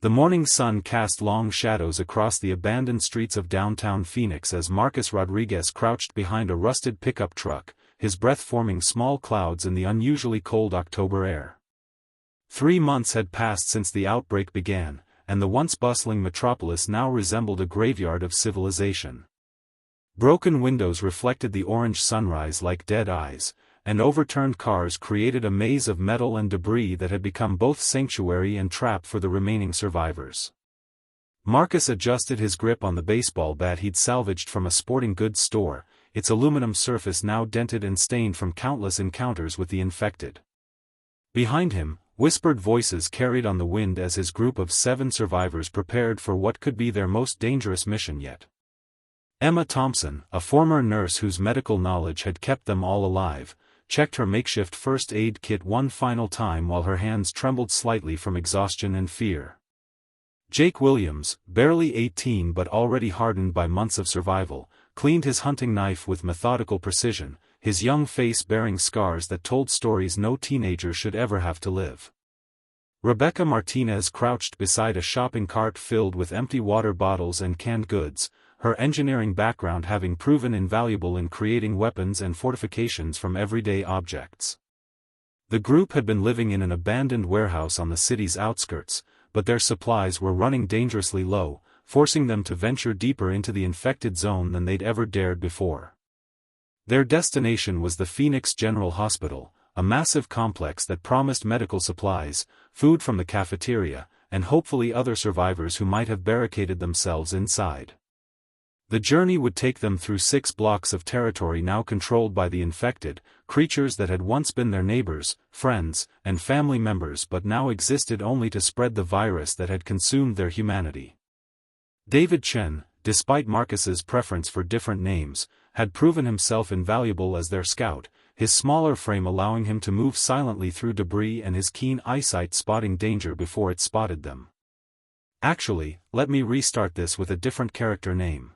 The morning sun cast long shadows across the abandoned streets of downtown Phoenix as Marcus Rodriguez crouched behind a rusted pickup truck, his breath forming small clouds in the unusually cold October air. 3 months had passed since the outbreak began, and the once bustling metropolis now resembled a graveyard of civilization. Broken windows reflected the orange sunrise like dead eyes, and overturned cars created a maze of metal and debris that had become both sanctuary and trap for the remaining survivors. Marcus adjusted his grip on the baseball bat he'd salvaged from a sporting goods store, its aluminum surface now dented and stained from countless encounters with the infected. Behind him, whispered voices carried on the wind as his group of 7 survivors prepared for what could be their most dangerous mission yet. Emma Thompson, a former nurse whose medical knowledge had kept them all alive, checked her makeshift first aid kit one final time while her hands trembled slightly from exhaustion and fear. Jake Williams, barely 18 but already hardened by months of survival, cleaned his hunting knife with methodical precision, his young face bearing scars that told stories no teenager should ever have to live. Rebecca Martinez crouched beside a shopping cart filled with empty water bottles and canned goods, her engineering background having proven invaluable in creating weapons and fortifications from everyday objects. The group had been living in an abandoned warehouse on the city's outskirts, but their supplies were running dangerously low, forcing them to venture deeper into the infected zone than they'd ever dared before. Their destination was the Phoenix General Hospital, a massive complex that promised medical supplies, food from the cafeteria, and hopefully other survivors who might have barricaded themselves inside. The journey would take them through 6 blocks of territory now controlled by the infected, creatures that had once been their neighbors, friends, and family members but now existed only to spread the virus that had consumed their humanity. David Chen, despite Marcus's preference for different names, had proven himself invaluable as their scout, his smaller frame allowing him to move silently through debris and his keen eyesight spotting danger before it spotted them. Actually, let me restart this with a different character name.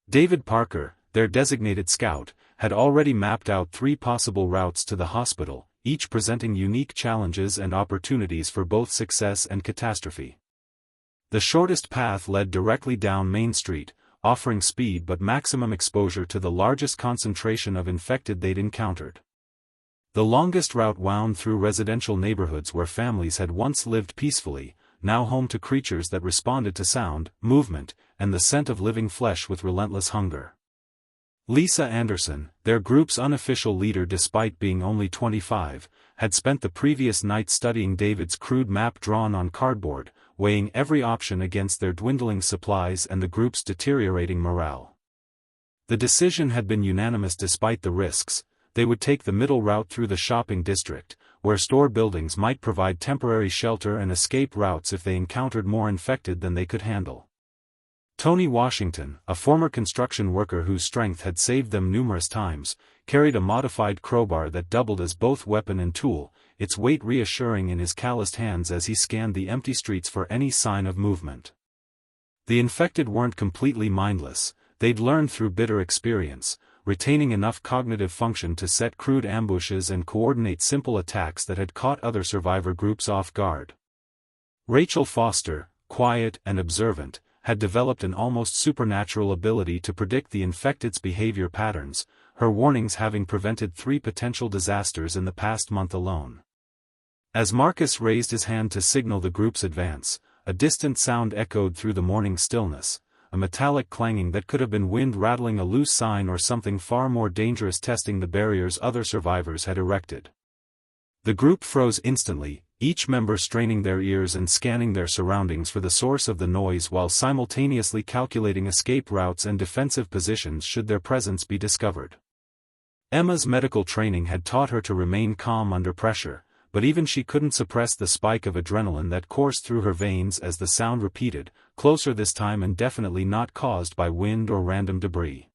David Parker, their designated scout, had already mapped out 3 possible routes to the hospital, each presenting unique challenges and opportunities for both success and catastrophe. The shortest path led directly down Main Street, offering speed but maximum exposure to the largest concentration of infected they'd encountered. The longest route wound through residential neighborhoods where families had once lived peacefully, now home to creatures that responded to sound, movement, and the scent of living flesh with relentless hunger. Lisa Anderson, their group's unofficial leader despite being only 25, had spent the previous night studying David's crude map drawn on cardboard, weighing every option against their dwindling supplies and the group's deteriorating morale. The decision had been unanimous despite the risks. They would take the middle route through the shopping district, where store buildings might provide temporary shelter and escape routes if they encountered more infected than they could handle. Tony Washington, a former construction worker whose strength had saved them numerous times, carried a modified crowbar that doubled as both weapon and tool, its weight reassuring in his calloused hands as he scanned the empty streets for any sign of movement. The infected weren't completely mindless, they'd learned through bitter experience, retaining enough cognitive function to set crude ambushes and coordinate simple attacks that had caught other survivor groups off guard. Rachel Foster, quiet and observant, had developed an almost supernatural ability to predict the infected's behavior patterns, her warnings having prevented 3 potential disasters in the past month alone. As Marcus raised his hand to signal the group's advance, a distant sound echoed through the morning stillness, a metallic clanging that could have been wind rattling a loose sign or something far more dangerous testing the barriers other survivors had erected. The group froze instantly, each member straining their ears and scanning their surroundings for the source of the noise while simultaneously calculating escape routes and defensive positions should their presence be discovered. Emma's medical training had taught her to remain calm under pressure, but even she couldn't suppress the spike of adrenaline that coursed through her veins as the sound repeated, closer this time and definitely not caused by wind or random debris.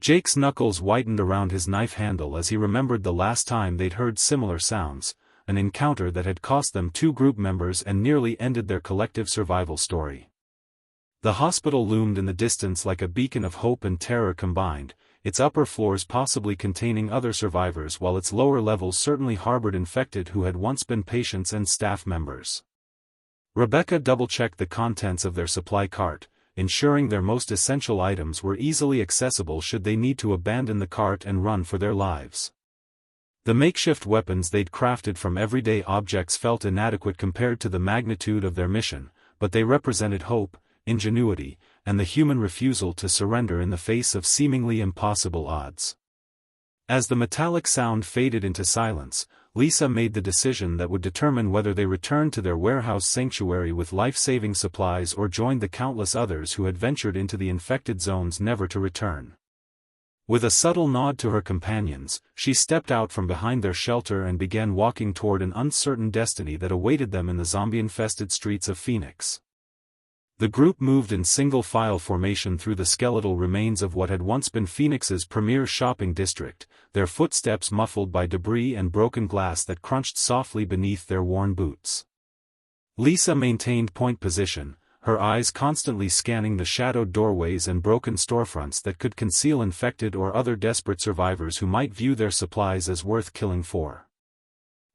Jake's knuckles whitened around his knife handle as he remembered the last time they'd heard similar sounds, an encounter that had cost them 2 group members and nearly ended their collective survival story. The hospital loomed in the distance like a beacon of hope and terror combined, its upper floors possibly containing other survivors while its lower levels certainly harbored infected who had once been patients and staff members. Rebecca double-checked the contents of their supply cart, ensuring their most essential items were easily accessible should they need to abandon the cart and run for their lives. The makeshift weapons they'd crafted from everyday objects felt inadequate compared to the magnitude of their mission, but they represented hope, ingenuity, and the human refusal to surrender in the face of seemingly impossible odds. As the metallic sound faded into silence, Lisa made the decision that would determine whether they returned to their warehouse sanctuary with life-saving supplies or joined the countless others who had ventured into the infected zones never to return. With a subtle nod to her companions, she stepped out from behind their shelter and began walking toward an uncertain destiny that awaited them in the zombie-infested streets of Phoenix. The group moved in single-file formation through the skeletal remains of what had once been Phoenix's premier shopping district, their footsteps muffled by debris and broken glass that crunched softly beneath their worn boots. Lisa maintained point position, her eyes constantly scanning the shadowed doorways and broken storefronts that could conceal infected or other desperate survivors who might view their supplies as worth killing for.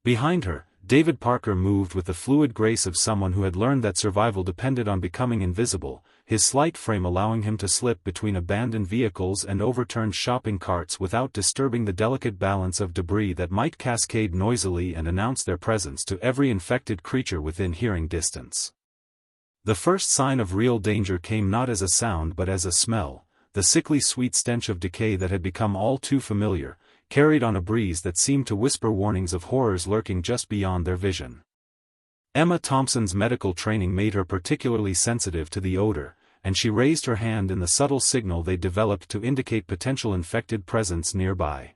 Behind her, David Parker moved with the fluid grace of someone who had learned that survival depended on becoming invisible, his slight frame allowing him to slip between abandoned vehicles and overturned shopping carts without disturbing the delicate balance of debris that might cascade noisily and announce their presence to every infected creature within hearing distance. The first sign of real danger came not as a sound but as a smell, the sickly sweet stench of decay that had become all too familiar, carried on a breeze that seemed to whisper warnings of horrors lurking just beyond their vision. Emma Thompson's medical training made her particularly sensitive to the odor, and she raised her hand in the subtle signal they developed to indicate potential infected presence nearby.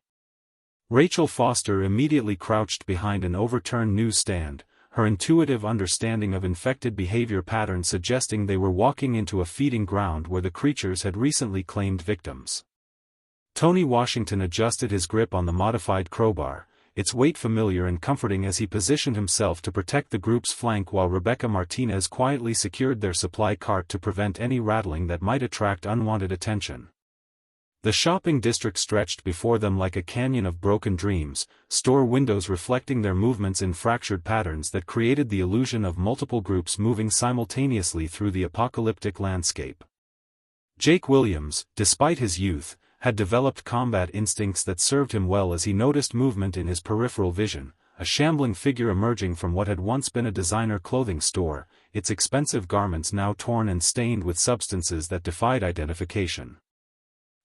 Rachel Foster immediately crouched behind an overturned newsstand, her intuitive understanding of infected behavior patterns suggesting they were walking into a feeding ground where the creatures had recently claimed victims. Tony Washington adjusted his grip on the modified crowbar, its weight familiar and comforting as he positioned himself to protect the group's flank while Rebecca Martinez quietly secured their supply cart to prevent any rattling that might attract unwanted attention. The shopping district stretched before them like a canyon of broken dreams, store windows reflecting their movements in fractured patterns that created the illusion of multiple groups moving simultaneously through the apocalyptic landscape. Jake Williams, despite his youth, had developed combat instincts that served him well as he noticed movement in his peripheral vision, a shambling figure emerging from what had once been a designer clothing store, its expensive garments now torn and stained with substances that defied identification.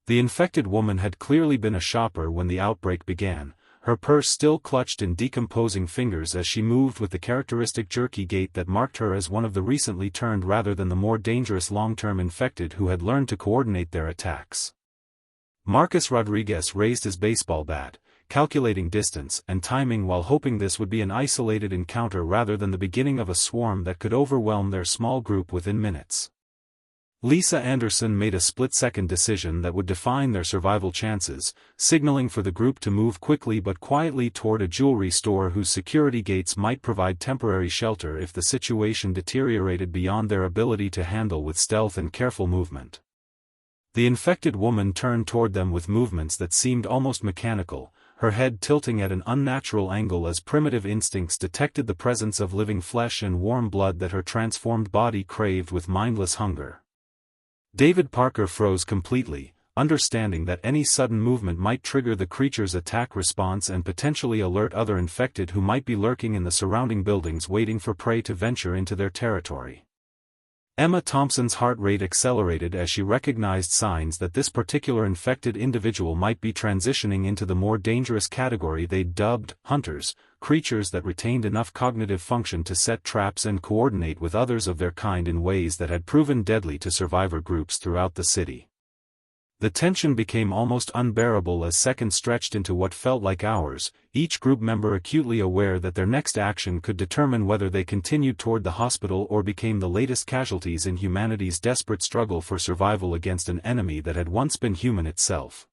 The infected woman had clearly been a shopper when the outbreak began, her purse still clutched in decomposing fingers as she moved with the characteristic jerky gait that marked her as one of the recently turned rather than the more dangerous long-term infected who had learned to coordinate their attacks. Marcus Rodriguez raised his baseball bat, calculating distance and timing while hoping this would be an isolated encounter rather than the beginning of a swarm that could overwhelm their small group within minutes. Lisa Anderson made a split-second decision that would define their survival chances, signaling for the group to move quickly but quietly toward a jewelry store whose security gates might provide temporary shelter if the situation deteriorated beyond their ability to handle with stealth and careful movement. The infected woman turned toward them with movements that seemed almost mechanical, her head tilting at an unnatural angle as primitive instincts detected the presence of living flesh and warm blood that her transformed body craved with mindless hunger. David Parker froze completely, understanding that any sudden movement might trigger the creature's attack response and potentially alert other infected who might be lurking in the surrounding buildings waiting for prey to venture into their territory. Emma Thompson's heart rate accelerated as she recognized signs that this particular infected individual might be transitioning into the more dangerous category they'd dubbed hunters, creatures that retained enough cognitive function to set traps and coordinate with others of their kind in ways that had proven deadly to survivor groups throughout the city. The tension became almost unbearable as seconds stretched into what felt like hours, each group member acutely aware that their next action could determine whether they continued toward the hospital or became the latest casualties in humanity's desperate struggle for survival against an enemy that had once been human itself.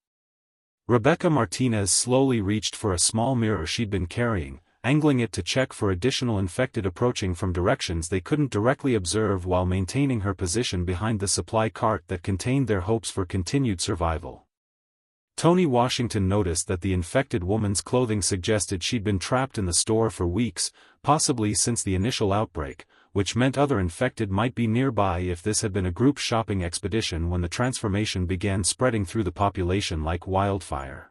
Rebecca Martinez slowly reached for a small mirror she'd been carrying, angling it to check for additional infected approaching from directions they couldn't directly observe while maintaining her position behind the supply cart that contained their hopes for continued survival. Tony Washington noticed that the infected woman's clothing suggested she'd been trapped in the store for weeks, possibly since the initial outbreak, which meant other infected might be nearby if this had been a group shopping expedition when the transformation began spreading through the population like wildfire.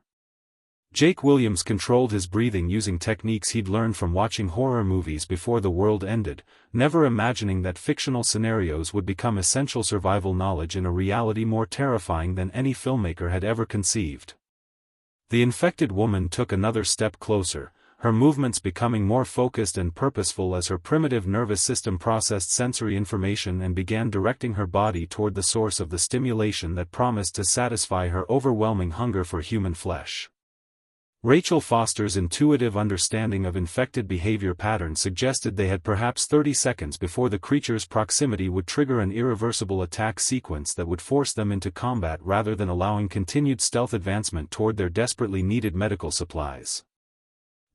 Jake Williams controlled his breathing using techniques he'd learned from watching horror movies before the world ended, never imagining that fictional scenarios would become essential survival knowledge in a reality more terrifying than any filmmaker had ever conceived. The infected woman took another step closer, her movements becoming more focused and purposeful as her primitive nervous system processed sensory information and began directing her body toward the source of the stimulation that promised to satisfy her overwhelming hunger for human flesh. Rachel Foster's intuitive understanding of infected behavior patterns suggested they had perhaps 30 seconds before the creature's proximity would trigger an irreversible attack sequence that would force them into combat rather than allowing continued stealth advancement toward their desperately needed medical supplies.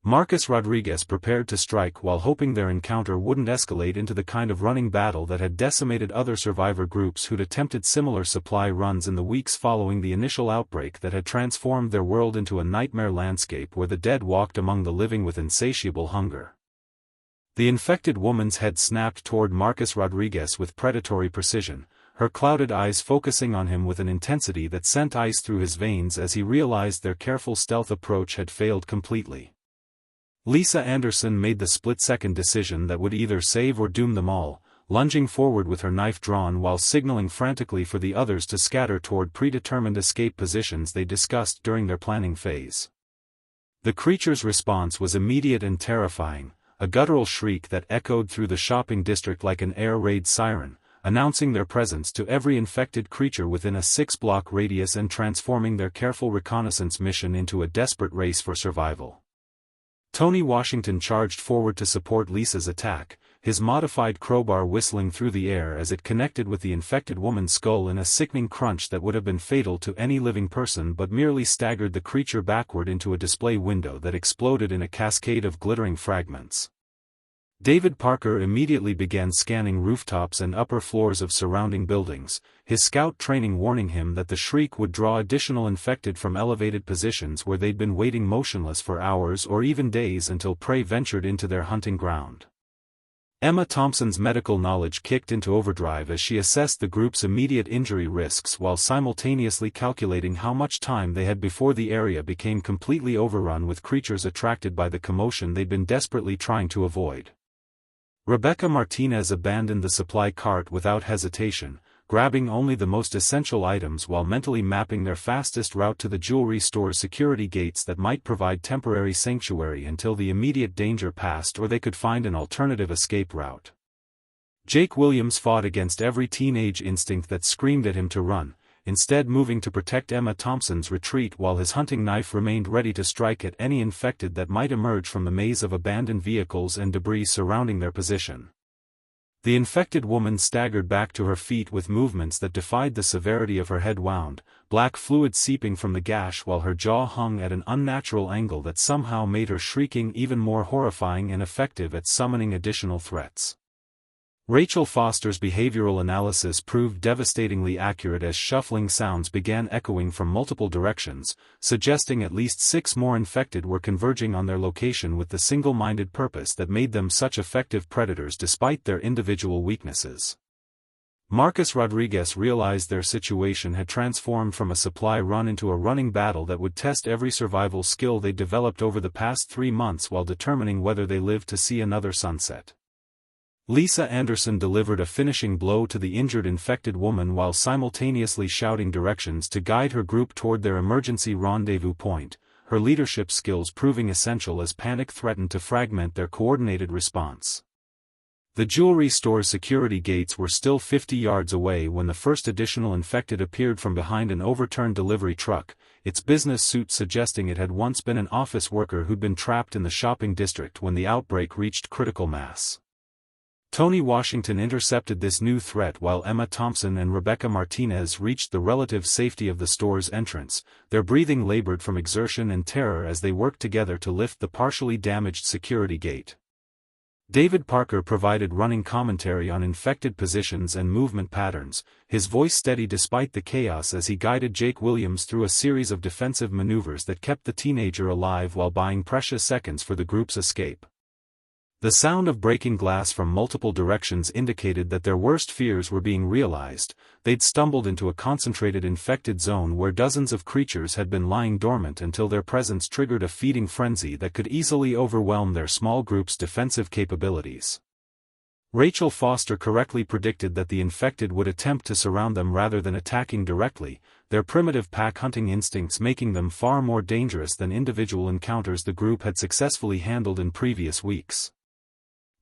Marcus Rodriguez prepared to strike while hoping their encounter wouldn't escalate into the kind of running battle that had decimated other survivor groups who'd attempted similar supply runs in the weeks following the initial outbreak that had transformed their world into a nightmare landscape where the dead walked among the living with insatiable hunger. The infected woman's head snapped toward Marcus Rodriguez with predatory precision, her clouded eyes focusing on him with an intensity that sent ice through his veins as he realized their careful stealth approach had failed completely. Lisa Anderson made the split-second decision that would either save or doom them all, lunging forward with her knife drawn while signaling frantically for the others to scatter toward predetermined escape positions they discussed during their planning phase. The creature's response was immediate and terrifying, a guttural shriek that echoed through the shopping district like an air raid siren, announcing their presence to every infected creature within a 6-block radius and transforming their careful reconnaissance mission into a desperate race for survival. Tony Washington charged forward to support Lisa's attack, his modified crowbar whistling through the air as it connected with the infected woman's skull in a sickening crunch that would have been fatal to any living person but merely staggered the creature backward into a display window that exploded in a cascade of glittering fragments. David Parker immediately began scanning rooftops and upper floors of surrounding buildings, his scout training warning him that the shriek would draw additional infected from elevated positions where they'd been waiting motionless for hours or even days until prey ventured into their hunting ground. Emma Thompson's medical knowledge kicked into overdrive as she assessed the group's immediate injury risks while simultaneously calculating how much time they had before the area became completely overrun with creatures attracted by the commotion they'd been desperately trying to avoid. Rebecca Martinez abandoned the supply cart without hesitation, grabbing only the most essential items while mentally mapping their fastest route to the jewelry store's security gates that might provide temporary sanctuary until the immediate danger passed or they could find an alternative escape route. Jake Williams fought against every teenage instinct that screamed at him to run, instead moving to protect Emma Thompson's retreat while his hunting knife remained ready to strike at any infected that might emerge from the maze of abandoned vehicles and debris surrounding their position. The infected woman staggered back to her feet with movements that defied the severity of her head wound, black fluid seeping from the gash while her jaw hung at an unnatural angle that somehow made her shrieking even more horrifying and effective at summoning additional threats. Rachel Foster's behavioral analysis proved devastatingly accurate as shuffling sounds began echoing from multiple directions, suggesting at least 6 more infected were converging on their location with the single-minded purpose that made them such effective predators despite their individual weaknesses. Marcus Rodriguez realized their situation had transformed from a supply run into a running battle that would test every survival skill they developed over the past 3 months while determining whether they lived to see another sunset. Lisa Anderson delivered a finishing blow to the injured infected woman while simultaneously shouting directions to guide her group toward their emergency rendezvous point, her leadership skills proving essential as panic threatened to fragment their coordinated response. The jewelry store's security gates were still 50 yards away when the first additional infected appeared from behind an overturned delivery truck, its business suit suggesting it had once been an office worker who'd been trapped in the shopping district when the outbreak reached critical mass. Tony Washington intercepted this new threat while Emma Thompson and Rebecca Martinez reached the relative safety of the store's entrance, their breathing labored from exertion and terror as they worked together to lift the partially damaged security gate. David Parker provided running commentary on infected positions and movement patterns, his voice steady despite the chaos as he guided Jake Williams through a series of defensive maneuvers that kept the teenager alive while buying precious seconds for the group's escape. The sound of breaking glass from multiple directions indicated that their worst fears were being realized. They'd stumbled into a concentrated infected zone where dozens of creatures had been lying dormant until their presence triggered a feeding frenzy that could easily overwhelm their small group's defensive capabilities. Rachel Foster correctly predicted that the infected would attempt to surround them rather than attacking directly, their primitive pack-hunting instincts making them far more dangerous than individual encounters the group had successfully handled in previous weeks.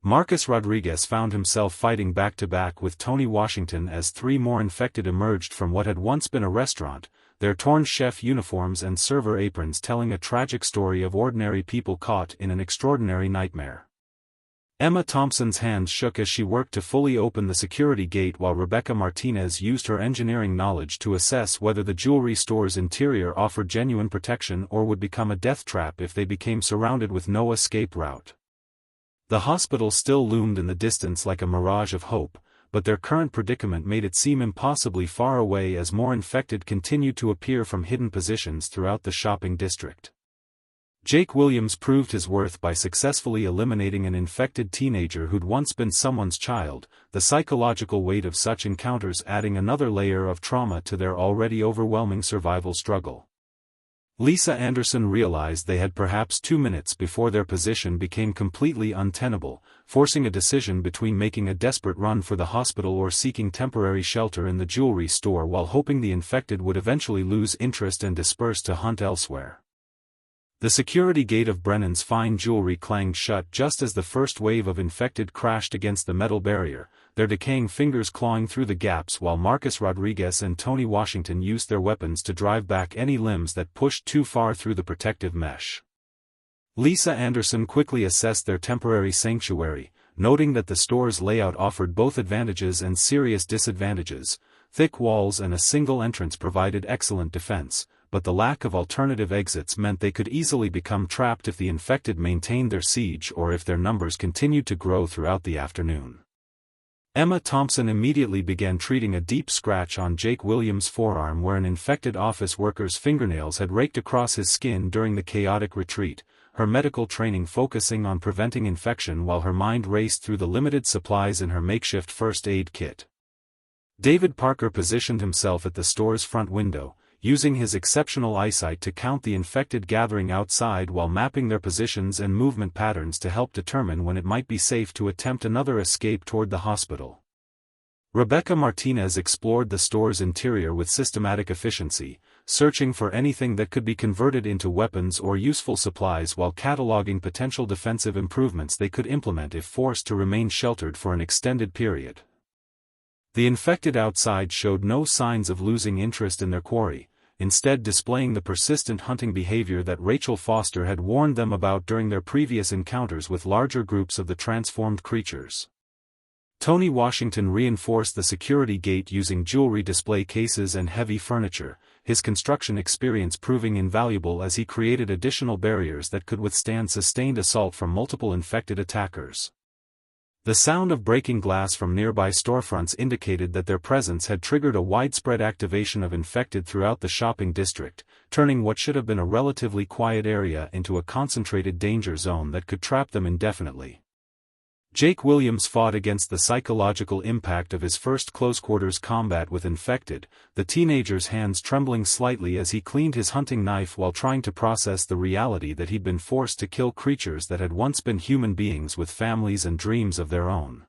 Marcus Rodriguez found himself fighting back-to-back with Tony Washington as three more infected emerged from what had once been a restaurant, their torn chef uniforms and server aprons telling a tragic story of ordinary people caught in an extraordinary nightmare. Emma Thompson's hands shook as she worked to fully open the security gate while Rebecca Martinez used her engineering knowledge to assess whether the jewelry store's interior offered genuine protection or would become a death trap if they became surrounded with no escape route. The hospital still loomed in the distance like a mirage of hope, but their current predicament made it seem impossibly far away as more infected continued to appear from hidden positions throughout the shopping district. Jake Williams proved his worth by successfully eliminating an infected teenager who'd once been someone's child, the psychological weight of such encounters adding another layer of trauma to their already overwhelming survival struggle. Lisa Anderson realized they had perhaps 2 minutes before their position became completely untenable, forcing a decision between making a desperate run for the hospital or seeking temporary shelter in the jewelry store while hoping the infected would eventually lose interest and disperse to hunt elsewhere. The security gate of Brennan's fine jewelry clanged shut just as the first wave of infected crashed against the metal barrier, their decaying fingers clawing through the gaps while Marcus Rodriguez and Tony Washington used their weapons to drive back any limbs that pushed too far through the protective mesh. Lisa Anderson quickly assessed their temporary sanctuary, noting that the store's layout offered both advantages and serious disadvantages. Thick walls and a single entrance provided excellent defense, but the lack of alternative exits meant they could easily become trapped if the infected maintained their siege or if their numbers continued to grow throughout the afternoon. Emma Thompson immediately began treating a deep scratch on Jake Williams' forearm where an infected office worker's fingernails had raked across his skin during the chaotic retreat, her medical training focusing on preventing infection while her mind raced through the limited supplies in her makeshift first aid kit. David Parker positioned himself at the store's front window, using his exceptional eyesight to count the infected gathering outside while mapping their positions and movement patterns to help determine when it might be safe to attempt another escape toward the hospital. Rebecca Martinez explored the store's interior with systematic efficiency, searching for anything that could be converted into weapons or useful supplies while cataloging potential defensive improvements they could implement if forced to remain sheltered for an extended period. The infected outside showed no signs of losing interest in their quarry, instead displaying the persistent hunting behavior that Rachel Foster had warned them about during their previous encounters with larger groups of the transformed creatures. Tony Washington reinforced the security gate using jewelry display cases and heavy furniture, his construction experience proving invaluable as he created additional barriers that could withstand sustained assault from multiple infected attackers. The sound of breaking glass from nearby storefronts indicated that their presence had triggered a widespread activation of infected throughout the shopping district, turning what should have been a relatively quiet area into a concentrated danger zone that could trap them indefinitely. Jake Williams fought against the psychological impact of his first close-quarters combat with infected, the teenager's hands trembling slightly as he cleaned his hunting knife while trying to process the reality that he'd been forced to kill creatures that had once been human beings with families and dreams of their own.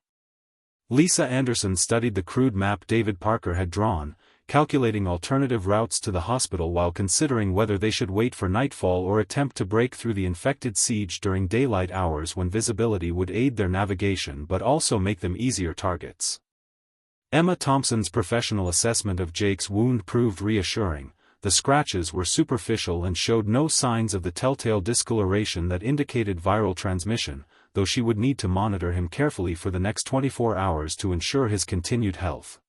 Lisa Anderson studied the crude map David Parker had drawn, calculating alternative routes to the hospital while considering whether they should wait for nightfall or attempt to break through the infected siege during daylight hours when visibility would aid their navigation but also make them easier targets. Emma Thompson's professional assessment of Jake's wound proved reassuring. The scratches were superficial and showed no signs of the telltale discoloration that indicated viral transmission, though she would need to monitor him carefully for the next 24 hours to ensure his continued health.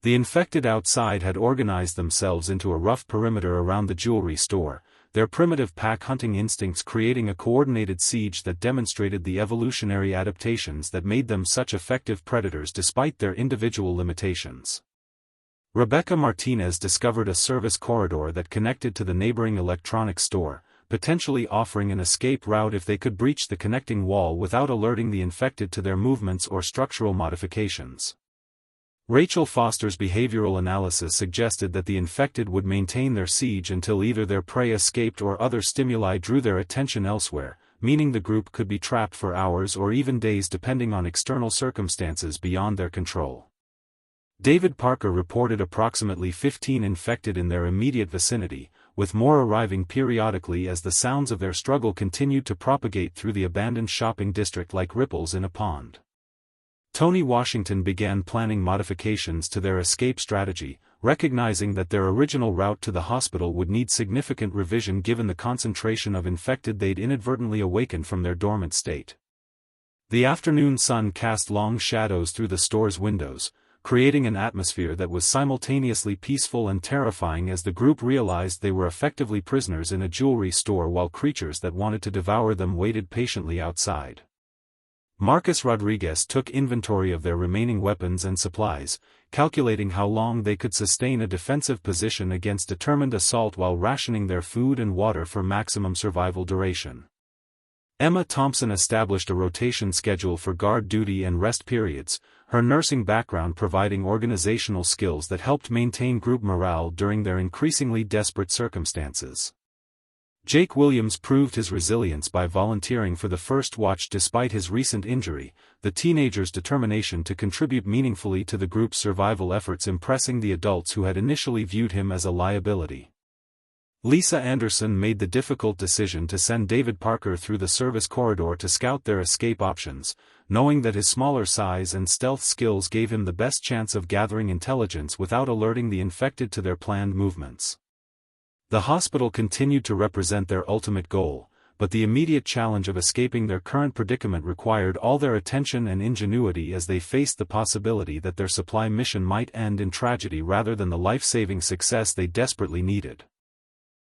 The infected outside had organized themselves into a rough perimeter around the jewelry store, their primitive pack-hunting instincts creating a coordinated siege that demonstrated the evolutionary adaptations that made them such effective predators despite their individual limitations. Rebecca Martinez discovered a service corridor that connected to the neighboring electronics store, potentially offering an escape route if they could breach the connecting wall without alerting the infected to their movements or structural modifications. Rachel Foster's behavioral analysis suggested that the infected would maintain their siege until either their prey escaped or other stimuli drew their attention elsewhere, meaning the group could be trapped for hours or even days depending on external circumstances beyond their control. David Parker reported approximately 15 infected in their immediate vicinity, with more arriving periodically as the sounds of their struggle continued to propagate through the abandoned shopping district like ripples in a pond. Tony Washington began planning modifications to their escape strategy, recognizing that their original route to the hospital would need significant revision given the concentration of infected they'd inadvertently awakened from their dormant state. The afternoon sun cast long shadows through the store's windows, creating an atmosphere that was simultaneously peaceful and terrifying as the group realized they were effectively prisoners in a jewelry store while creatures that wanted to devour them waited patiently outside. Marcus Rodriguez took inventory of their remaining weapons and supplies, calculating how long they could sustain a defensive position against determined assault while rationing their food and water for maximum survival duration. Emma Thompson established a rotation schedule for guard duty and rest periods, her nursing background providing organizational skills that helped maintain group morale during their increasingly desperate circumstances. Jake Williams proved his resilience by volunteering for the first watch despite his recent injury, the teenager's determination to contribute meaningfully to the group's survival efforts impressing the adults who had initially viewed him as a liability. Lisa Anderson made the difficult decision to send David Parker through the service corridor to scout their escape options, knowing that his smaller size and stealth skills gave him the best chance of gathering intelligence without alerting the infected to their planned movements. The hospital continued to represent their ultimate goal, but the immediate challenge of escaping their current predicament required all their attention and ingenuity as they faced the possibility that their supply mission might end in tragedy rather than the life-saving success they desperately needed.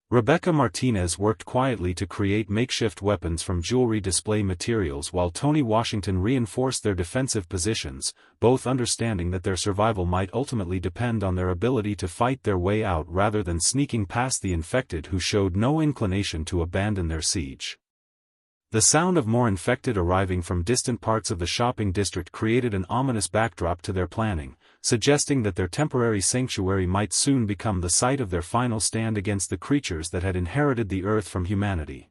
Rebecca Martinez worked quietly to create makeshift weapons from jewelry display materials while Tony Washington reinforced their defensive positions, both understanding that their survival might ultimately depend on their ability to fight their way out rather than sneaking past the infected who showed no inclination to abandon their siege. The sound of more infected arriving from distant parts of the shopping district created an ominous backdrop to their planning, suggesting that their temporary sanctuary might soon become the site of their final stand against the creatures that had inherited the earth from humanity.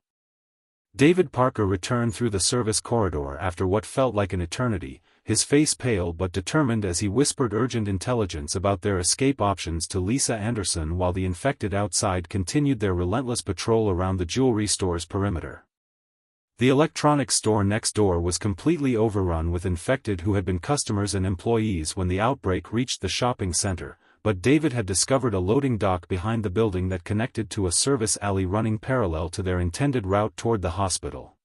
David Parker returned through the service corridor after what felt like an eternity, his face pale but determined as he whispered urgent intelligence about their escape options to Lisa Anderson while the infected outside continued their relentless patrol around the jewelry store's perimeter. The electronics store next door was completely overrun with infected who had been customers and employees when the outbreak reached the shopping center, but David had discovered a loading dock behind the building that connected to a service alley running parallel to their intended route toward the hospital.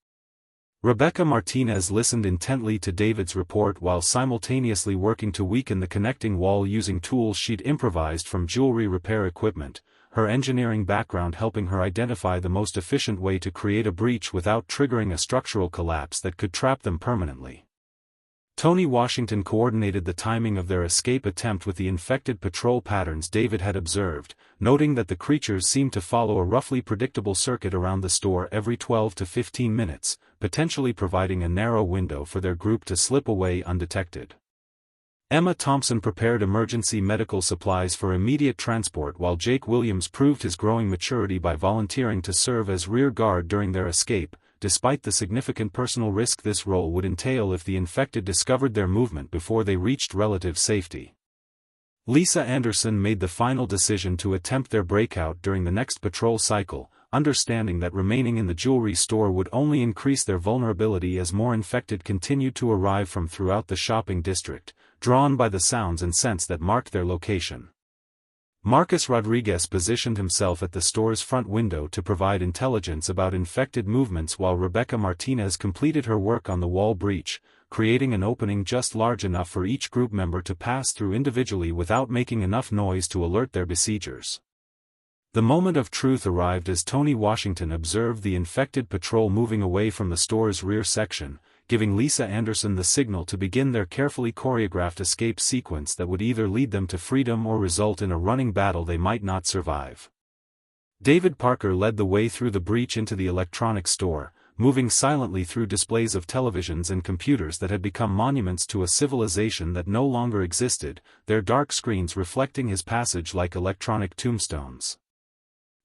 Rebecca Martinez listened intently to David's report while simultaneously working to weaken the connecting wall using tools she'd improvised from jewelry repair equipment, her engineering background helping her identify the most efficient way to create a breach without triggering a structural collapse that could trap them permanently. Tony Washington coordinated the timing of their escape attempt with the infected patrol patterns David had observed, noting that the creatures seemed to follow a roughly predictable circuit around the store every 12 to 15 minutes, potentially providing a narrow window for their group to slip away undetected. Emma Thompson prepared emergency medical supplies for immediate transport while Jake Williams proved his growing maturity by volunteering to serve as rear guard during their escape, despite the significant personal risk this role would entail if the infected discovered their movement before they reached relative safety. Lisa Anderson made the final decision to attempt their breakout during the next patrol cycle, understanding that remaining in the jewelry store would only increase their vulnerability as more infected continued to arrive from throughout the shopping district, drawn by the sounds and scents that marked their location. Marcus Rodriguez positioned himself at the store's front window to provide intelligence about infected movements while Rebecca Martinez completed her work on the wall breach, creating an opening just large enough for each group member to pass through individually without making enough noise to alert their besiegers. The moment of truth arrived as Tony Washington observed the infected patrol moving away from the store's rear section, giving Lisa Anderson the signal to begin their carefully choreographed escape sequence that would either lead them to freedom or result in a running battle they might not survive. David Parker led the way through the breach into the electronics store, moving silently through displays of televisions and computers that had become monuments to a civilization that no longer existed, their dark screens reflecting his passage like electronic tombstones.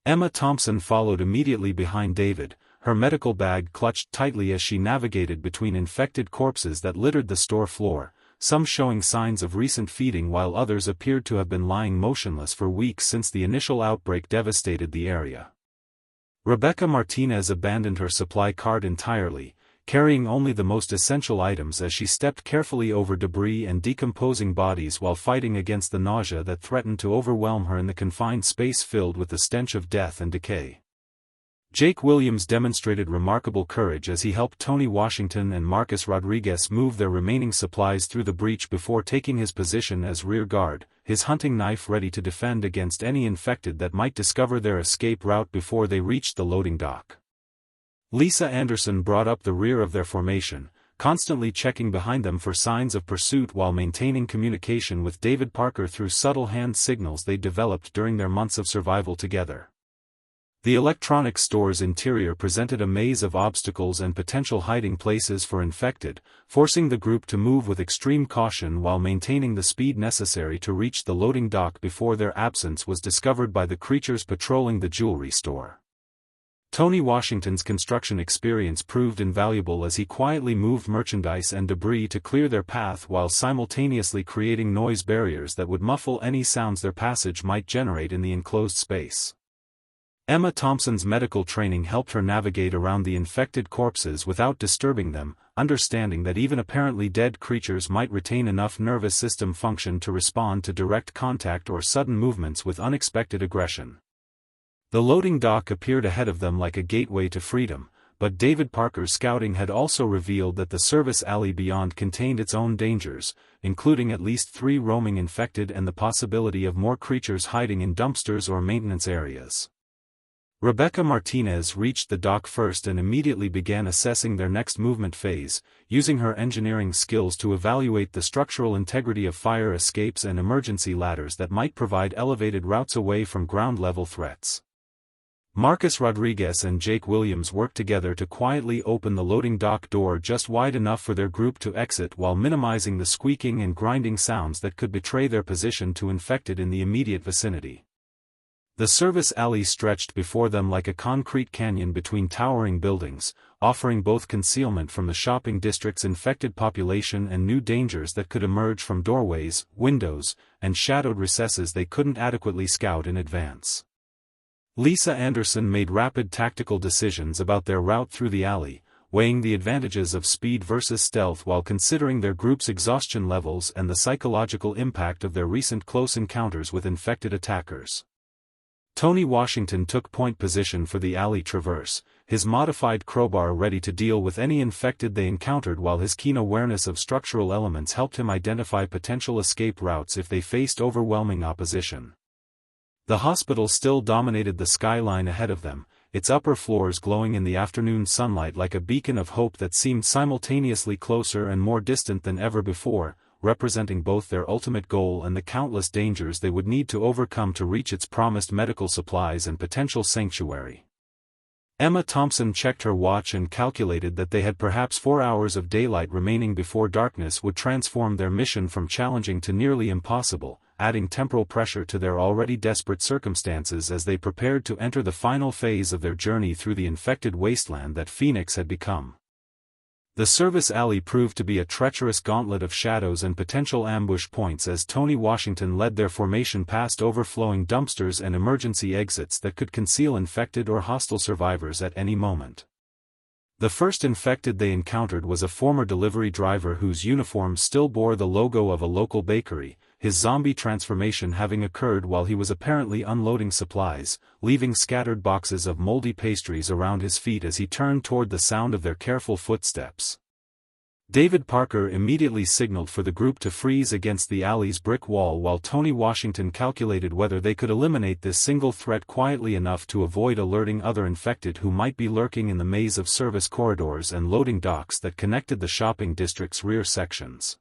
Emma Thompson followed immediately behind David, her medical bag clutched tightly as she navigated between infected corpses that littered the store floor, some showing signs of recent feeding while others appeared to have been lying motionless for weeks since the initial outbreak devastated the area. Rebecca Martinez abandoned her supply cart entirely, carrying only the most essential items as she stepped carefully over debris and decomposing bodies while fighting against the nausea that threatened to overwhelm her in the confined space filled with the stench of death and decay. Jake Williams demonstrated remarkable courage as he helped Tony Washington and Marcus Rodriguez move their remaining supplies through the breach before taking his position as rear guard, his hunting knife ready to defend against any infected that might discover their escape route before they reached the loading dock. Lisa Anderson brought up the rear of their formation, constantly checking behind them for signs of pursuit while maintaining communication with David Parker through subtle hand signals they developed during their months of survival together. The electronics store's interior presented a maze of obstacles and potential hiding places for infected, forcing the group to move with extreme caution while maintaining the speed necessary to reach the loading dock before their absence was discovered by the creatures patrolling the jewelry store. Tony Washington's construction experience proved invaluable as he quietly moved merchandise and debris to clear their path while simultaneously creating noise barriers that would muffle any sounds their passage might generate in the enclosed space. Emma Thompson's medical training helped her navigate around the infected corpses without disturbing them, understanding that even apparently dead creatures might retain enough nervous system function to respond to direct contact or sudden movements with unexpected aggression. The loading dock appeared ahead of them like a gateway to freedom, but David Parker's scouting had also revealed that the service alley beyond contained its own dangers, including at least 3 roaming infected and the possibility of more creatures hiding in dumpsters or maintenance areas. Rebecca Martinez reached the dock first and immediately began assessing their next movement phase, using her engineering skills to evaluate the structural integrity of fire escapes and emergency ladders that might provide elevated routes away from ground-level threats. Marcus Rodriguez and Jake Williams worked together to quietly open the loading dock door just wide enough for their group to exit while minimizing the squeaking and grinding sounds that could betray their position to infected in the immediate vicinity. The service alley stretched before them like a concrete canyon between towering buildings, offering both concealment from the shopping district's infected population and new dangers that could emerge from doorways, windows, and shadowed recesses they couldn't adequately scout in advance. Lisa Anderson made rapid tactical decisions about their route through the alley, weighing the advantages of speed versus stealth while considering their group's exhaustion levels and the psychological impact of their recent close encounters with infected attackers. Tony Washington took point position for the alley traverse, his modified crowbar ready to deal with any infected they encountered while his keen awareness of structural elements helped him identify potential escape routes if they faced overwhelming opposition. The hospital still dominated the skyline ahead of them, its upper floors glowing in the afternoon sunlight like a beacon of hope that seemed simultaneously closer and more distant than ever before, representing both their ultimate goal and the countless dangers they would need to overcome to reach its promised medical supplies and potential sanctuary. Emma Thompson checked her watch and calculated that they had perhaps 4 hours of daylight remaining before darkness would transform their mission from challenging to nearly impossible, adding temporal pressure to their already desperate circumstances as they prepared to enter the final phase of their journey through the infected wasteland that Phoenix had become. The service alley proved to be a treacherous gauntlet of shadows and potential ambush points as Tony Washington led their formation past overflowing dumpsters and emergency exits that could conceal infected or hostile survivors at any moment. The first infected they encountered was a former delivery driver whose uniform still bore the logo of a local bakery, his zombie transformation having occurred while he was apparently unloading supplies, leaving scattered boxes of moldy pastries around his feet as he turned toward the sound of their careful footsteps. David Parker immediately signaled for the group to freeze against the alley's brick wall while Tony Washington calculated whether they could eliminate this single threat quietly enough to avoid alerting other infected who might be lurking in the maze of service corridors and loading docks that connected the shopping district's rear sections.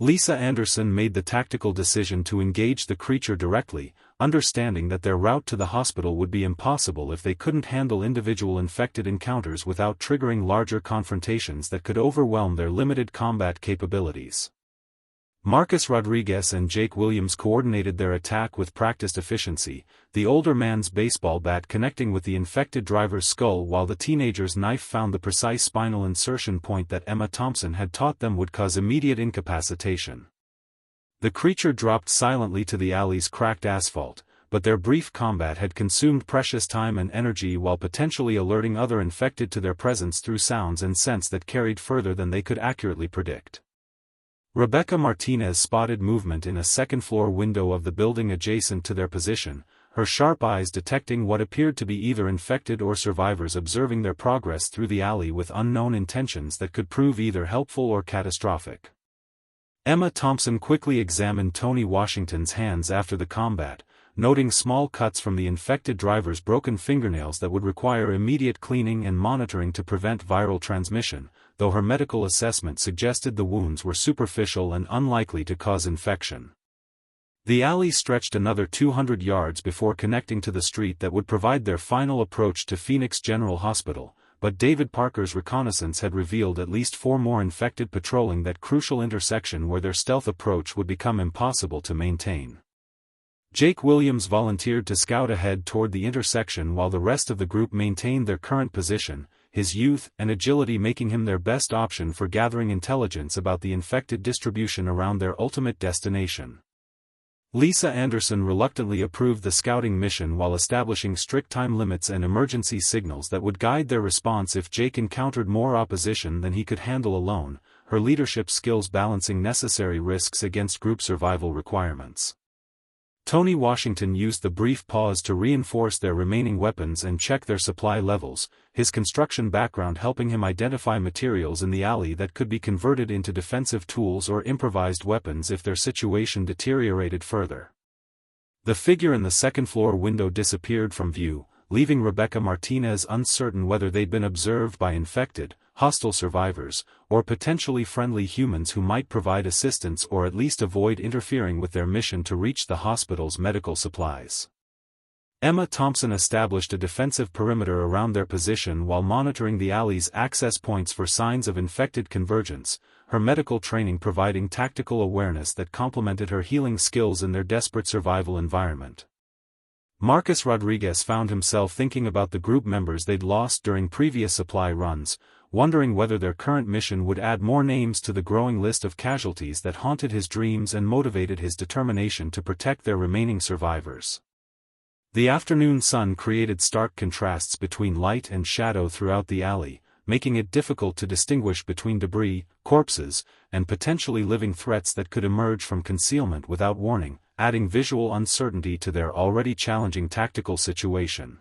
Lisa Anderson made the tactical decision to engage the creature directly, understanding that their route to the hospital would be impossible if they couldn't handle individual infected encounters without triggering larger confrontations that could overwhelm their limited combat capabilities. Marcus Rodriguez and Jake Williams coordinated their attack with practiced efficiency, the older man's baseball bat connecting with the infected driver's skull while the teenager's knife found the precise spinal insertion point that Emma Thompson had taught them would cause immediate incapacitation. The creature dropped silently to the alley's cracked asphalt, but their brief combat had consumed precious time and energy while potentially alerting other infected to their presence through sounds and scents that carried further than they could accurately predict. Rebecca Martinez spotted movement in a second-floor window of the building adjacent to their position, her sharp eyes detecting what appeared to be either infected or survivors observing their progress through the alley with unknown intentions that could prove either helpful or catastrophic. Emma Thompson quickly examined Tony Washington's hands after the combat, noting small cuts from the infected driver's broken fingernails that would require immediate cleaning and monitoring to prevent viral transmission, though her medical assessment suggested the wounds were superficial and unlikely to cause infection. The alley stretched another 200 yards before connecting to the street that would provide their final approach to Phoenix General Hospital, but David Parker's reconnaissance had revealed at least 4 more infected patrolling that crucial intersection where their stealth approach would become impossible to maintain. Jake Williams volunteered to scout ahead toward the intersection while the rest of the group maintained their current position, his youth and agility making him their best option for gathering intelligence about the infected distribution around their ultimate destination. Lisa Anderson reluctantly approved the scouting mission while establishing strict time limits and emergency signals that would guide their response if Jake encountered more opposition than he could handle alone, her leadership skills balancing necessary risks against group survival requirements. Tony Washington used the brief pause to reinforce their remaining weapons and check their supply levels, his construction background helping him identify materials in the alley that could be converted into defensive tools or improvised weapons if their situation deteriorated further. The figure in the second-floor window disappeared from view, leaving Rebecca Martinez uncertain whether they'd been observed by infected, hostile survivors, or potentially friendly humans who might provide assistance or at least avoid interfering with their mission to reach the hospital's medical supplies. Emma Thompson established a defensive perimeter around their position while monitoring the alley's access points for signs of infected convergence, her medical training providing tactical awareness that complemented her healing skills in their desperate survival environment. Marcus Rodriguez found himself thinking about the group members they'd lost during previous supply runs, wondering whether their current mission would add more names to the growing list of casualties that haunted his dreams and motivated his determination to protect their remaining survivors. The afternoon sun created stark contrasts between light and shadow throughout the alley, making it difficult to distinguish between debris, corpses, and potentially living threats that could emerge from concealment without warning, adding visual uncertainty to their already challenging tactical situation.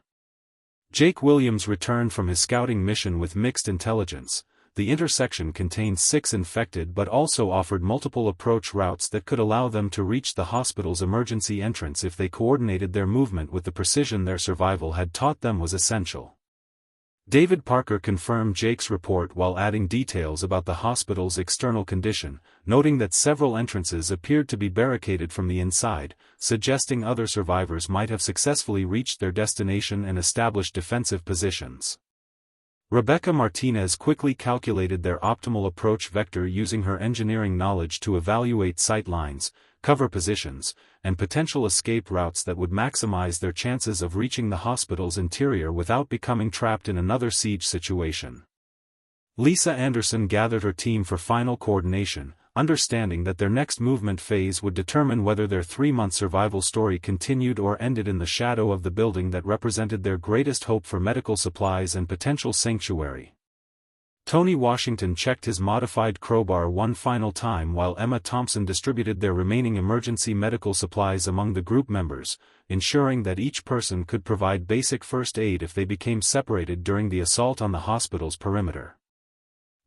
Jake Williams returned from his scouting mission with mixed intelligence. The intersection contained 6 infected but also offered multiple approach routes that could allow them to reach the hospital's emergency entrance if they coordinated their movement with the precision their survival had taught them was essential. David Parker confirmed Jake's report while adding details about the hospital's external condition, noting that several entrances appeared to be barricaded from the inside, suggesting other survivors might have successfully reached their destination and established defensive positions. Rebecca Martinez quickly calculated their optimal approach vector using her engineering knowledge to evaluate sight lines, cover positions, and potential escape routes that would maximize their chances of reaching the hospital's interior without becoming trapped in another siege situation. Lisa Anderson gathered her team for final coordination, understanding that their next movement phase would determine whether their 3-month survival story continued or ended in the shadow of the building that represented their greatest hope for medical supplies and potential sanctuary. Tony Washington checked his modified crowbar one final time while Emma Thompson distributed their remaining emergency medical supplies among the group members, ensuring that each person could provide basic first aid if they became separated during the assault on the hospital's perimeter.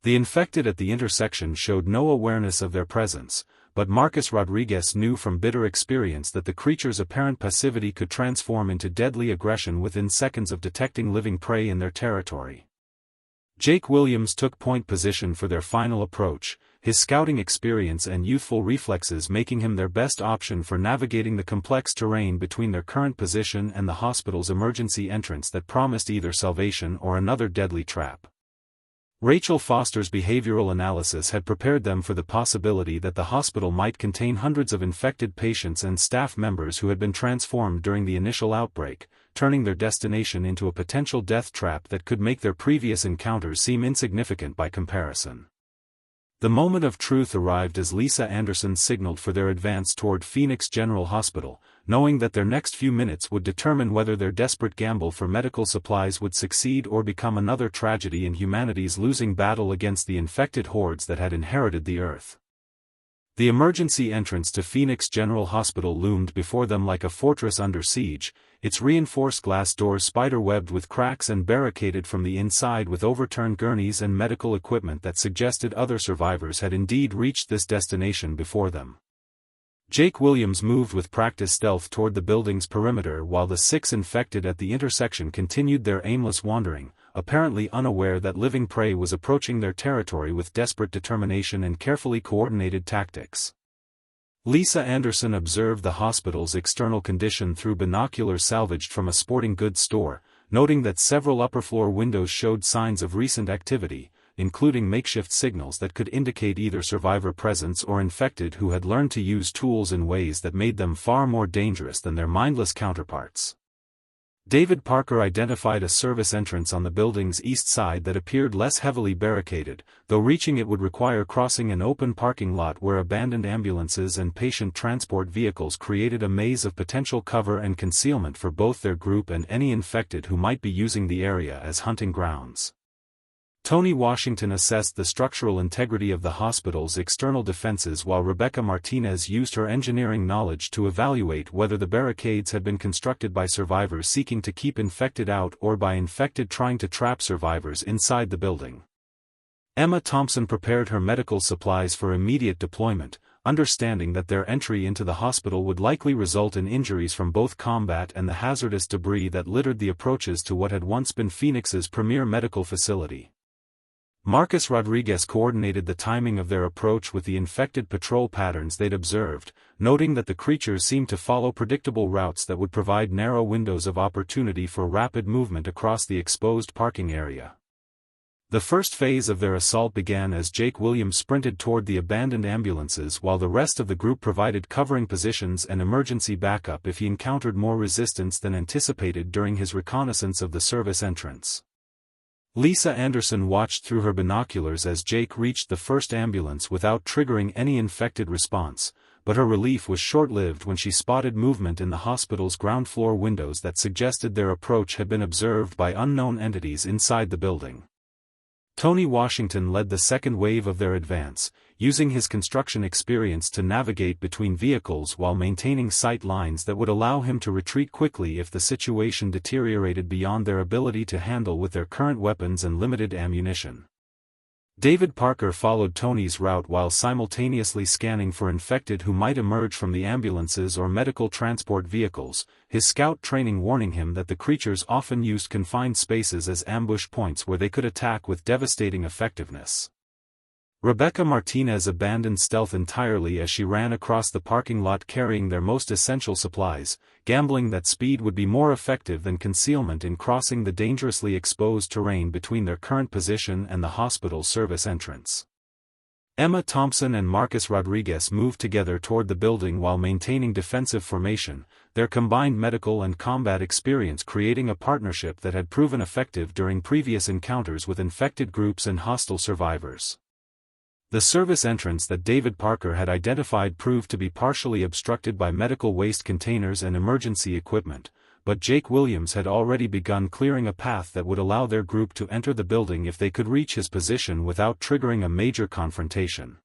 The infected at the intersection showed no awareness of their presence, but Marcus Rodriguez knew from bitter experience that the creature's apparent passivity could transform into deadly aggression within seconds of detecting living prey in their territory. Jake Williams took point position for their final approach, his scouting experience and youthful reflexes making him their best option for navigating the complex terrain between their current position and the hospital's emergency entrance that promised either salvation or another deadly trap. Rachel Foster's behavioral analysis had prepared them for the possibility that the hospital might contain hundreds of infected patients and staff members who had been transformed during the initial outbreak, turning their destination into a potential death trap that could make their previous encounters seem insignificant by comparison. The moment of truth arrived as Lisa Anderson signaled for their advance toward Phoenix General Hospital, knowing that their next few minutes would determine whether their desperate gamble for medical supplies would succeed or become another tragedy in humanity's losing battle against the infected hordes that had inherited the Earth. The emergency entrance to Phoenix General Hospital loomed before them like a fortress under siege, its reinforced glass doors spider-webbed with cracks and barricaded from the inside with overturned gurneys and medical equipment that suggested other survivors had indeed reached this destination before them. Jake Williams moved with practiced stealth toward the building's perimeter while the 6 infected at the intersection continued their aimless wandering, apparently unaware that living prey was approaching their territory with desperate determination and carefully coordinated tactics. Lisa Anderson observed the hospital's external condition through binoculars salvaged from a sporting goods store, noting that several upper-floor windows showed signs of recent activity, including makeshift signals that could indicate either survivor presence or infected who had learned to use tools in ways that made them far more dangerous than their mindless counterparts. David Parker identified a service entrance on the building's east side that appeared less heavily barricaded, though reaching it would require crossing an open parking lot where abandoned ambulances and patient transport vehicles created a maze of potential cover and concealment for both their group and any infected who might be using the area as hunting grounds. Tony Washington assessed the structural integrity of the hospital's external defenses while Rebecca Martinez used her engineering knowledge to evaluate whether the barricades had been constructed by survivors seeking to keep infected out or by infected trying to trap survivors inside the building. Emma Thompson prepared her medical supplies for immediate deployment, understanding that their entry into the hospital would likely result in injuries from both combat and the hazardous debris that littered the approaches to what had once been Phoenix's premier medical facility. Marcus Rodriguez coordinated the timing of their approach with the infected patrol patterns they'd observed, noting that the creatures seemed to follow predictable routes that would provide narrow windows of opportunity for rapid movement across the exposed parking area. The first phase of their assault began as Jake Williams sprinted toward the abandoned ambulances while the rest of the group provided covering positions and emergency backup if he encountered more resistance than anticipated during his reconnaissance of the service entrance. Lisa Anderson watched through her binoculars as Jake reached the first ambulance without triggering any infected response, but her relief was short-lived when she spotted movement in the hospital's ground floor windows that suggested their approach had been observed by unknown entities inside the building. Tony Washington led the second wave of their advance, using his construction experience to navigate between vehicles while maintaining sight lines that would allow him to retreat quickly if the situation deteriorated beyond their ability to handle with their current weapons and limited ammunition. David Parker followed Tony's route while simultaneously scanning for infected who might emerge from the ambulances or medical transport vehicles, his scout training warning him that the creatures often used confined spaces as ambush points where they could attack with devastating effectiveness. Rebecca Martinez abandoned stealth entirely as she ran across the parking lot carrying their most essential supplies, gambling that speed would be more effective than concealment in crossing the dangerously exposed terrain between their current position and the hospital's service entrance. Emma Thompson and Marcus Rodriguez moved together toward the building while maintaining defensive formation, their combined medical and combat experience creating a partnership that had proven effective during previous encounters with infected groups and hostile survivors. The service entrance that David Parker had identified proved to be partially obstructed by medical waste containers and emergency equipment, but Jake Williams had already begun clearing a path that would allow their group to enter the building if they could reach his position without triggering a major confrontation.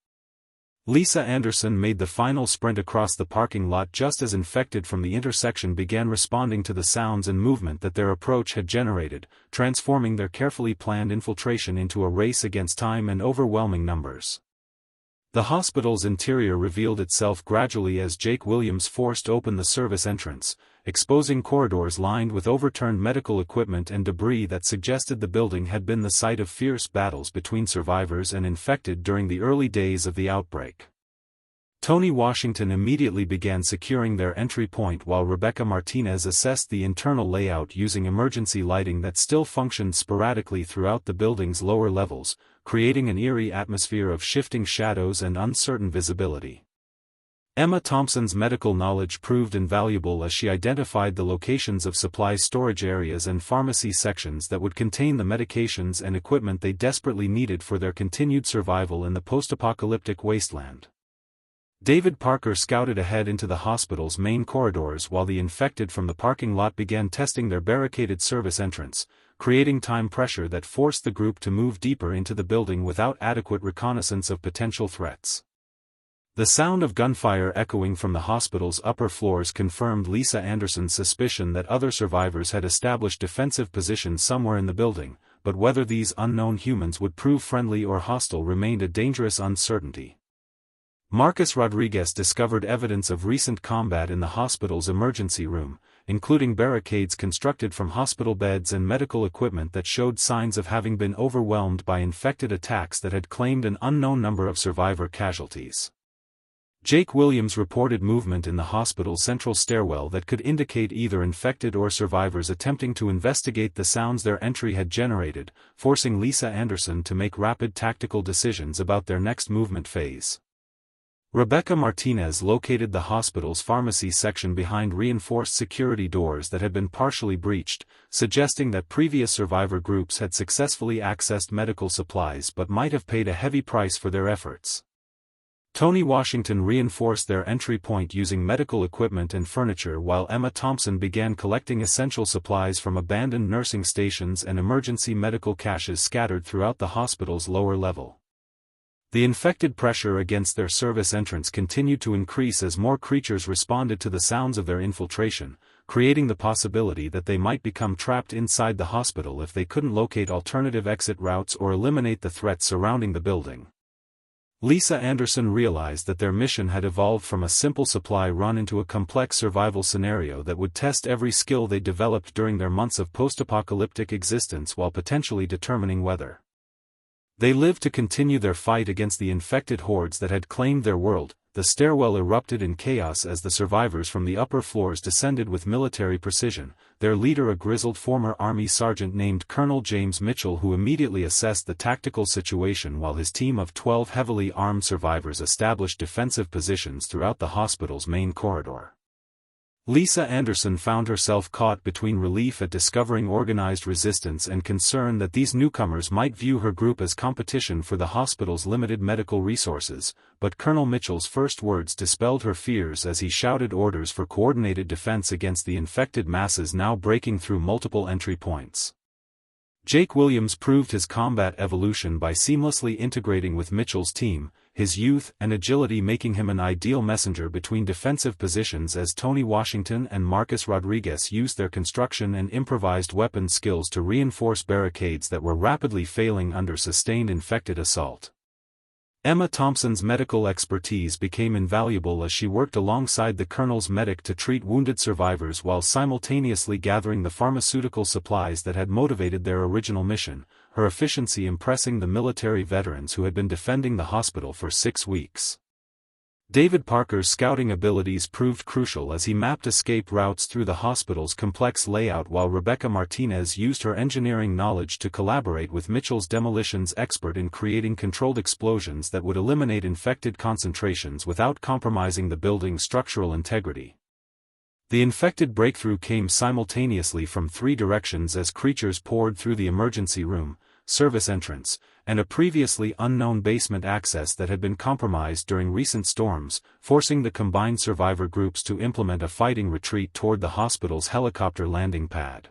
Lisa Anderson made the final sprint across the parking lot just as infected from the intersection began responding to the sounds and movement that their approach had generated, transforming their carefully planned infiltration into a race against time and overwhelming numbers. The hospital's interior revealed itself gradually as Jake Williams forced open the service entrance, exposing corridors lined with overturned medical equipment and debris that suggested the building had been the site of fierce battles between survivors and infected during the early days of the outbreak. Tony Washington immediately began securing their entry point while Rebecca Martinez assessed the internal layout using emergency lighting that still functioned sporadically throughout the building's lower levels, creating an eerie atmosphere of shifting shadows and uncertain visibility. Emma Thompson's medical knowledge proved invaluable as she identified the locations of supply storage areas and pharmacy sections that would contain the medications and equipment they desperately needed for their continued survival in the post-apocalyptic wasteland. David Parker scouted ahead into the hospital's main corridors while the infected from the parking lot began testing their barricaded service entrance, creating time pressure that forced the group to move deeper into the building without adequate reconnaissance of potential threats. The sound of gunfire echoing from the hospital's upper floors confirmed Lisa Anderson's suspicion that other survivors had established defensive positions somewhere in the building, but whether these unknown humans would prove friendly or hostile remained a dangerous uncertainty. Marcus Rodriguez discovered evidence of recent combat in the hospital's emergency room, including barricades constructed from hospital beds and medical equipment that showed signs of having been overwhelmed by infected attacks that had claimed an unknown number of survivor casualties. Jake Williams reported movement in the hospital's central stairwell that could indicate either infected or survivors attempting to investigate the sounds their entry had generated, forcing Lisa Anderson to make rapid tactical decisions about their next movement phase. Rebecca Martinez located the hospital's pharmacy section behind reinforced security doors that had been partially breached, suggesting that previous survivor groups had successfully accessed medical supplies but might have paid a heavy price for their efforts. Tony Washington reinforced their entry point using medical equipment and furniture while Emma Thompson began collecting essential supplies from abandoned nursing stations and emergency medical caches scattered throughout the hospital's lower level. The infected pressure against their service entrance continued to increase as more creatures responded to the sounds of their infiltration, creating the possibility that they might become trapped inside the hospital if they couldn't locate alternative exit routes or eliminate the threats surrounding the building. Lisa Anderson realized that their mission had evolved from a simple supply run into a complex survival scenario that would test every skill they developed during their months of post-apocalyptic existence while potentially determining whether they lived to continue their fight against the infected hordes that had claimed their world. The stairwell erupted in chaos as the survivors from the upper floors descended with military precision, their leader a grizzled former Army sergeant named Colonel James Mitchell who immediately assessed the tactical situation while his team of 12 heavily armed survivors established defensive positions throughout the hospital's main corridor. Lisa Anderson found herself caught between relief at discovering organized resistance and concern that these newcomers might view her group as competition for the hospital's limited medical resources, but Colonel Mitchell's first words dispelled her fears as he shouted orders for coordinated defense against the infected masses now breaking through multiple entry points. Jake Williams proved his combat evolution by seamlessly integrating with Mitchell's team, his youth and agility making him an ideal messenger between defensive positions as Tony Washington and Marcus Rodriguez used their construction and improvised weapon skills to reinforce barricades that were rapidly failing under sustained infected assault. Emma Thompson's medical expertise became invaluable as she worked alongside the colonel's medic to treat wounded survivors while simultaneously gathering the pharmaceutical supplies that had motivated their original mission, her efficiency impressing the military veterans who had been defending the hospital for 6 weeks. David Parker's scouting abilities proved crucial as he mapped escape routes through the hospital's complex layout while Rebecca Martinez used her engineering knowledge to collaborate with Mitchell's demolitions expert in creating controlled explosions that would eliminate infected concentrations without compromising the building's structural integrity. The infected breakthrough came simultaneously from 3 directions as creatures poured through the emergency room, service entrance, and a previously unknown basement access that had been compromised during recent storms, forcing the combined survivor groups to implement a fighting retreat toward the hospital's helicopter landing pad.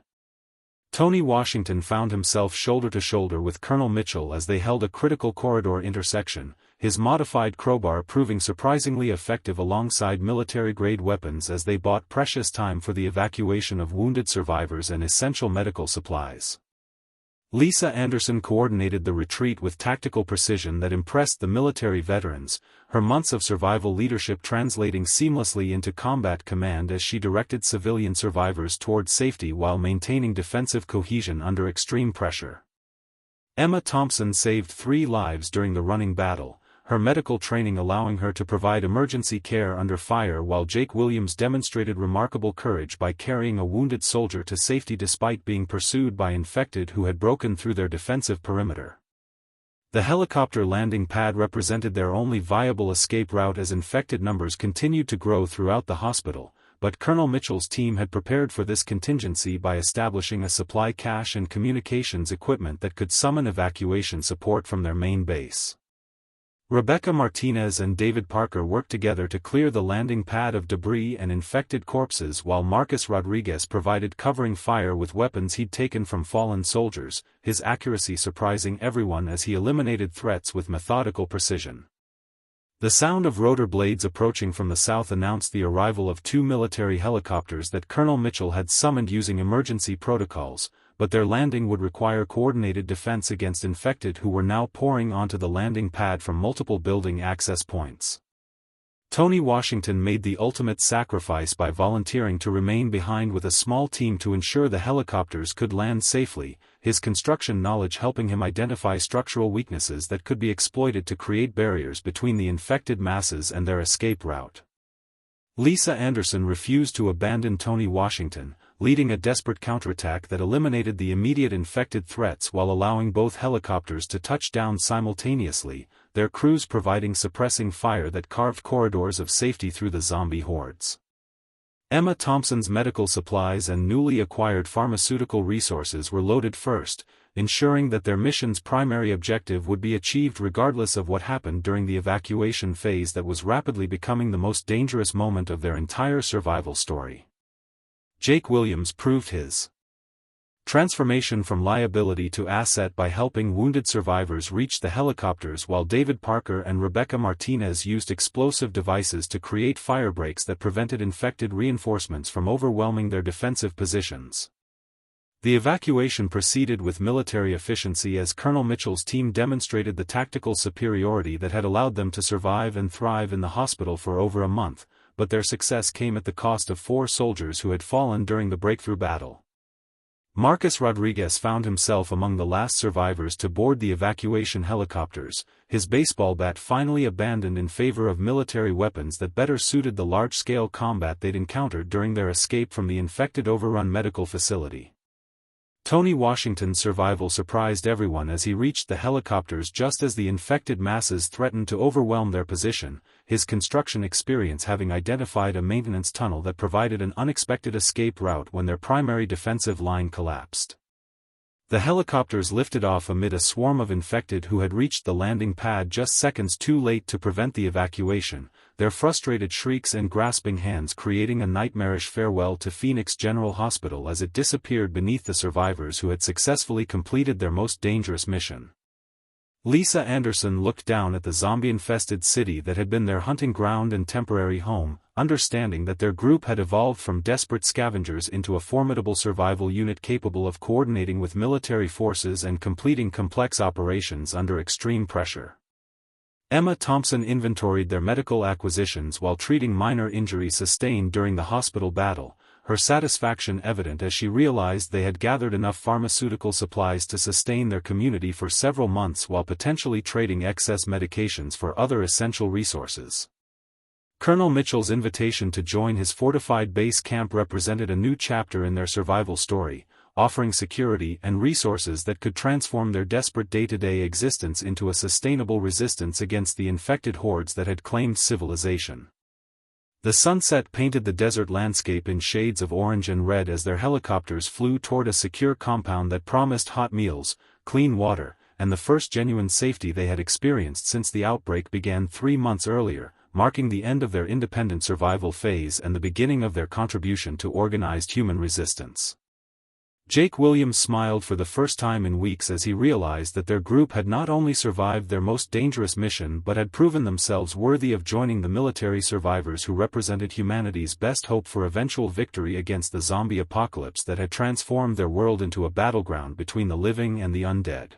Tony Washington found himself shoulder to shoulder with Colonel Mitchell as they held a critical corridor intersection, his modified crowbar proving surprisingly effective alongside military-grade weapons as they bought precious time for the evacuation of wounded survivors and essential medical supplies. Lisa Anderson coordinated the retreat with tactical precision that impressed the military veterans, her months of survival leadership translating seamlessly into combat command as she directed civilian survivors toward safety while maintaining defensive cohesion under extreme pressure. Emma Thompson saved 3 lives during the running battle, her medical training allowing her to provide emergency care under fire, while Jake Williams demonstrated remarkable courage by carrying a wounded soldier to safety despite being pursued by infected who had broken through their defensive perimeter. The helicopter landing pad represented their only viable escape route as infected numbers continued to grow throughout the hospital, but Colonel Mitchell's team had prepared for this contingency by establishing a supply cache and communications equipment that could summon evacuation support from their main base. Rebecca Martinez and David Parker worked together to clear the landing pad of debris and infected corpses, while Marcus Rodriguez provided covering fire with weapons he'd taken from fallen soldiers, his accuracy surprising everyone as he eliminated threats with methodical precision. The sound of rotor blades approaching from the south announced the arrival of 2 military helicopters that Colonel Mitchell had summoned using emergency protocols, but their landing would require coordinated defense against infected who were now pouring onto the landing pad from multiple building access points. Tony Washington made the ultimate sacrifice by volunteering to remain behind with a small team to ensure the helicopters could land safely, his construction knowledge helping him identify structural weaknesses that could be exploited to create barriers between the infected masses and their escape route. Lisa Anderson refused to abandon Tony Washington, leading a desperate counterattack that eliminated the immediate infected threats while allowing both helicopters to touch down simultaneously, their crews providing suppressing fire that carved corridors of safety through the zombie hordes. Emma Thompson's medical supplies and newly acquired pharmaceutical resources were loaded first, ensuring that their mission's primary objective would be achieved regardless of what happened during the evacuation phase that was rapidly becoming the most dangerous moment of their entire survival story. Jake Williams proved his transformation from liability to asset by helping wounded survivors reach the helicopters, while David Parker and Rebecca Martinez used explosive devices to create firebreaks that prevented infected reinforcements from overwhelming their defensive positions. The evacuation proceeded with military efficiency as Colonel Mitchell's team demonstrated the tactical superiority that had allowed them to survive and thrive in the hospital for over a month, but their success came at the cost of 4 soldiers who had fallen during the breakthrough battle. Marcus Rodriguez found himself among the last survivors to board the evacuation helicopters, his baseball bat finally abandoned in favor of military weapons that better suited the large-scale combat they'd encountered during their escape from the infected overrun medical facility. Tony Washington's survival surprised everyone as he reached the helicopters just as the infected masses threatened to overwhelm their position, his construction experience having identified a maintenance tunnel that provided an unexpected escape route when their primary defensive line collapsed. The helicopters lifted off amid a swarm of infected who had reached the landing pad just seconds too late to prevent the evacuation, their frustrated shrieks and grasping hands creating a nightmarish farewell to Phoenix General Hospital as it disappeared beneath the survivors who had successfully completed their most dangerous mission. Lisa Anderson looked down at the zombie-infested city that had been their hunting ground and temporary home, understanding that their group had evolved from desperate scavengers into a formidable survival unit capable of coordinating with military forces and completing complex operations under extreme pressure. Emma Thompson inventoried their medical acquisitions while treating minor injuries sustained during the hospital battle, her satisfaction evident as she realized they had gathered enough pharmaceutical supplies to sustain their community for several months while potentially trading excess medications for other essential resources. Colonel Mitchell's invitation to join his fortified base camp represented a new chapter in their survival story, offering security and resources that could transform their desperate day-to-day existence into a sustainable resistance against the infected hordes that had claimed civilization. The sunset painted the desert landscape in shades of orange and red as their helicopters flew toward a secure compound that promised hot meals, clean water, and the first genuine safety they had experienced since the outbreak began 3 months earlier, marking the end of their independent survival phase and the beginning of their contribution to organized human resistance. Jake Williams smiled for the first time in weeks as he realized that their group had not only survived their most dangerous mission but had proven themselves worthy of joining the military survivors who represented humanity's best hope for eventual victory against the zombie apocalypse that had transformed their world into a battleground between the living and the undead.